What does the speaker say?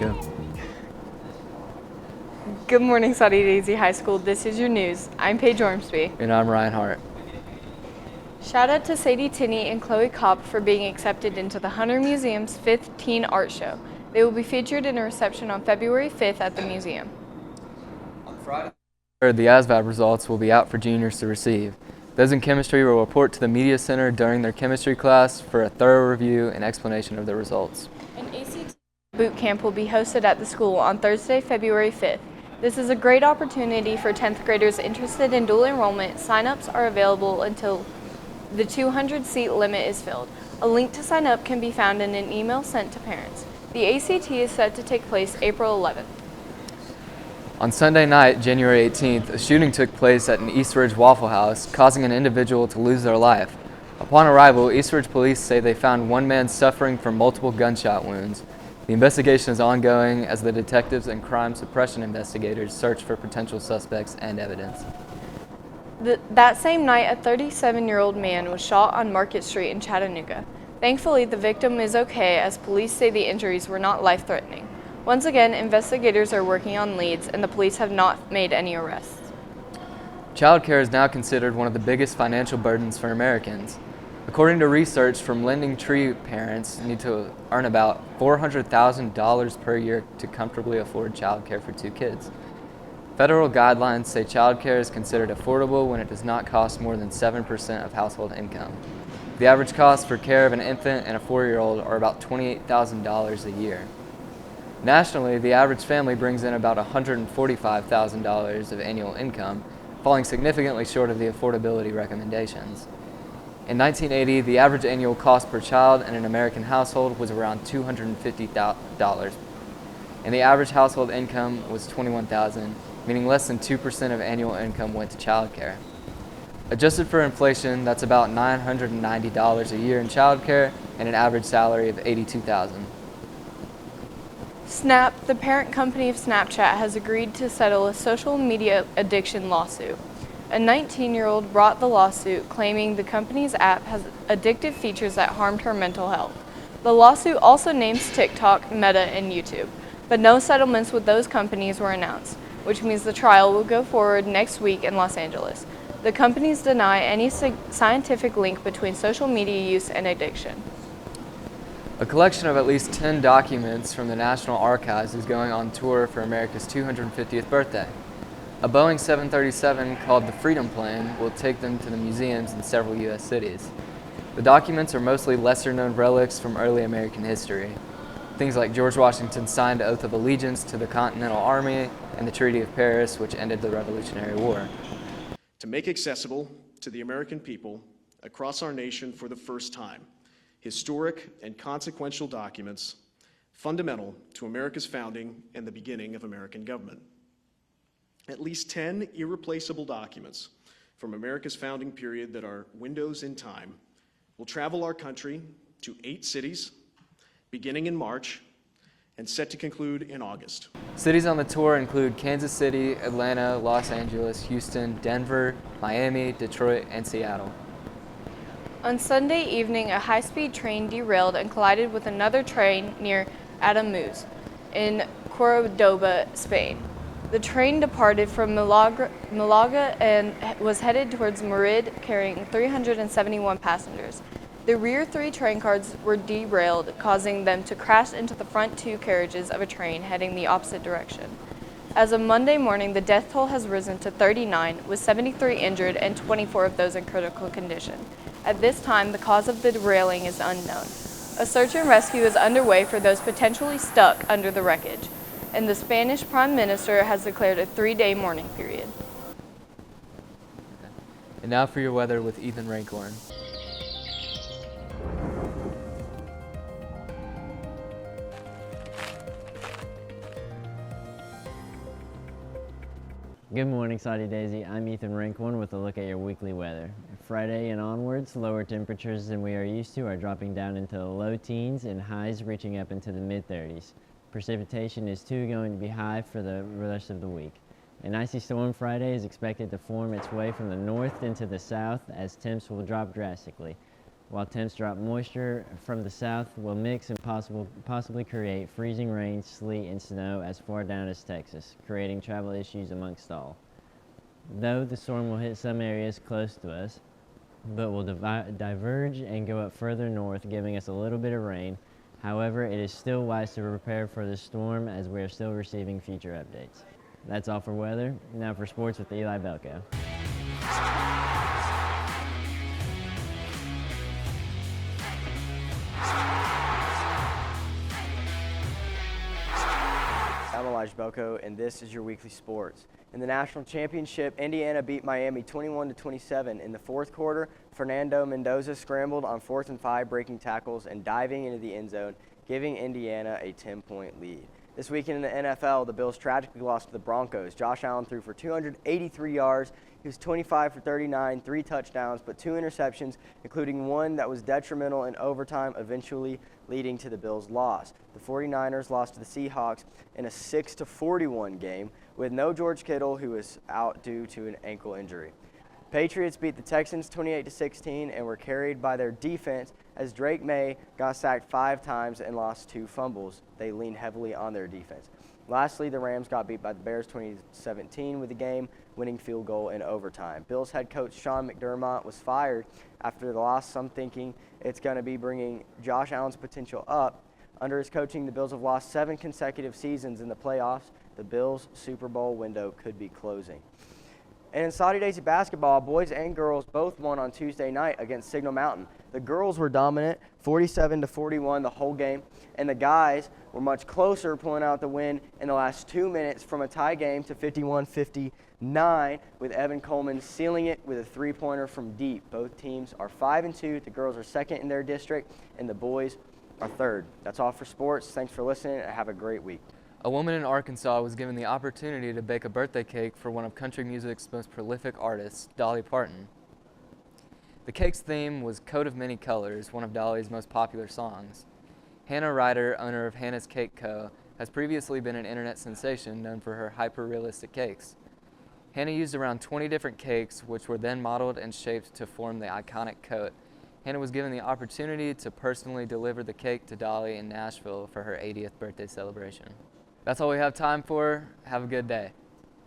Nico. Good morning, Saudi Daisy High School. This is your news. I'm Paige Ormsby. And I'm Ryan Hart. Shout out to Sadie Tinney and Chloe Kopp for being accepted into the Hunter Museum's 5th Teen Art Show. They will be featured in a reception on February 5th at the museum. On Friday, the ASVAB results will be out for juniors to receive. Those in chemistry will report to the media center during their chemistry class for a thorough review and explanation of the results. An ACT boot camp will be hosted at the school on Thursday, February 5th. This is a great opportunity for 10th graders interested in dual enrollment. Sign-ups are available until the 200-seat limit is filled. A link to sign up can be found in an email sent to parents. The ACT is set to take place April 11th. On Sunday night, January 18th, a shooting took place at an East Ridge Waffle House, causing an individual to lose their life. Upon arrival, East Ridge police say they found one man suffering from multiple gunshot wounds. The investigation is ongoing as the detectives and crime suppression investigators search for potential suspects and evidence. That same night, a 37-year-old man was shot on Market Street in Chattanooga. Thankfully, the victim is okay, as police say the injuries were not life-threatening. Once again, investigators are working on leads, and the police have not made any arrests. Childcare is now considered one of the biggest financial burdens for Americans. According to research from Lending Tree, parents need to earn about $400,000 per year to comfortably afford childcare for 2 kids. Federal guidelines say childcare is considered affordable when it does not cost more than 7% of household income. The average cost for care of an infant and a 4-year-old are about $28,000 a year. Nationally, the average family brings in about $145,000 of annual income, falling significantly short of the affordability recommendations. In 1980, the average annual cost per child in an American household was around $250,000, and the average household income was $21,000, meaning less than 2% of annual income went to childcare. Adjusted for inflation, that's about $990 a year in childcare and an average salary of $82,000. Snap, the parent company of Snapchat, has agreed to settle a social media addiction lawsuit. A 19-year-old brought the lawsuit claiming the company's app has addictive features that harmed her mental health. The lawsuit also names TikTok, Meta, and YouTube, but no settlements with those companies were announced, which means the trial will go forward next week in Los Angeles. The companies deny any scientific link between social media use and addiction. A collection of at least 10 documents from the National Archives is going on tour for America's 250th birthday. A Boeing 737 called the Freedom Plane will take them to the museums in several U.S. cities. The documents are mostly lesser-known relics from early American history. Things like George Washington's signed oath of allegiance to the Continental Army and the Treaty of Paris, which ended the Revolutionary War. To make accessible to the American people across our nation for the first time, historic and consequential documents fundamental to America's founding and the beginning of American government. At least 10 irreplaceable documents from America's founding period that are windows in time will travel our country to 8 cities, beginning in March and set to conclude in August. Cities on the tour include Kansas City, Atlanta, Los Angeles, Houston, Denver, Miami, Detroit, and Seattle. On Sunday evening, a high-speed train derailed and collided with another train near Ademuz in Cordoba, Spain. The train departed from Malaga and was headed towards Madrid, carrying 371 passengers. The rear 3 train cars were derailed, causing them to crash into the front 2 carriages of a train heading the opposite direction. As of Monday morning, the death toll has risen to 39, with 73 injured and 24 of those in critical condition. At this time, the cause of the derailing is unknown. A search and rescue is underway for those potentially stuck under the wreckage, and the Spanish Prime Minister has declared a 3-day mourning period. And now for your weather with Ethan Rancorn. Good morning, Saudi Daisy. I'm Ethan Rancorn with a look at your weekly weather. Friday and onwards, lower temperatures than we are used to are dropping down into the low teens and highs reaching up into the mid-30s. Precipitation is too going to be high for the rest of the week. An icy storm Friday is expected to form its way from the north into the south as temps will drop drastically. While temps drop, moisture from the south will mix and possibly create freezing rain, sleet, and snow as far down as Texas, creating travel issues amongst all. Though the storm will hit some areas close to us, but will diverge and go up further north, giving us a little bit of rain. However, it is still wise to prepare for the storm as we are still receiving future updates. That's all for weather. Now for sports with Eli Belko. I'm Elijah Belko, and this is your weekly sports. In the national championship, Indiana beat Miami 21-27. In the fourth quarter, Fernando Mendoza scrambled on 4th and 5, breaking tackles and diving into the end zone, giving Indiana a 10-point lead. This weekend in the NFL, the Bills tragically lost to the Broncos. Josh Allen threw for 283 yards. He was 25 for 39, 3 touchdowns, but 2 interceptions, including one that was detrimental in overtime, eventually leading to the Bills' loss. The 49ers lost to the Seahawks in a 6-41 game with no George Kittle, who was out due to an ankle injury. Patriots beat the Texans 28-16 and were carried by their defense as Drake May got sacked 5 times and lost 2 fumbles. They leaned heavily on their defense. Lastly, the Rams got beat by the Bears 20-17 with the game-winning field goal in overtime. Bills head coach Sean McDermott was fired after the loss, some thinking it's going to be bringing Josh Allen's potential up. Under his coaching, the Bills have lost 7 consecutive seasons in the playoffs. The Bills' Super Bowl window could be closing. And in Saudi Daisy basketball, boys and girls both won on Tuesday night against Signal Mountain. The girls were dominant, 47-41 the whole game, and the guys were much closer, pulling out the win in the last 2 minutes from a tie game to 51-59, with Evan Coleman sealing it with a 3-pointer from deep. Both teams are 5-2. The girls are second in their district, and the boys are third. That's all for sports. Thanks for listening, and have a great week. A woman in Arkansas was given the opportunity to bake a birthday cake for one of country music's most prolific artists, Dolly Parton. The cake's theme was Coat of Many Colors, one of Dolly's most popular songs. Hannah Ryder, owner of Hannah's Cake Co., has previously been an internet sensation known for her hyper-realistic cakes. Hannah used around 20 different cakes, which were then modeled and shaped to form the iconic coat. Hannah was given the opportunity to personally deliver the cake to Dolly in Nashville for her 80th birthday celebration. That's all we have time for. Have a good day.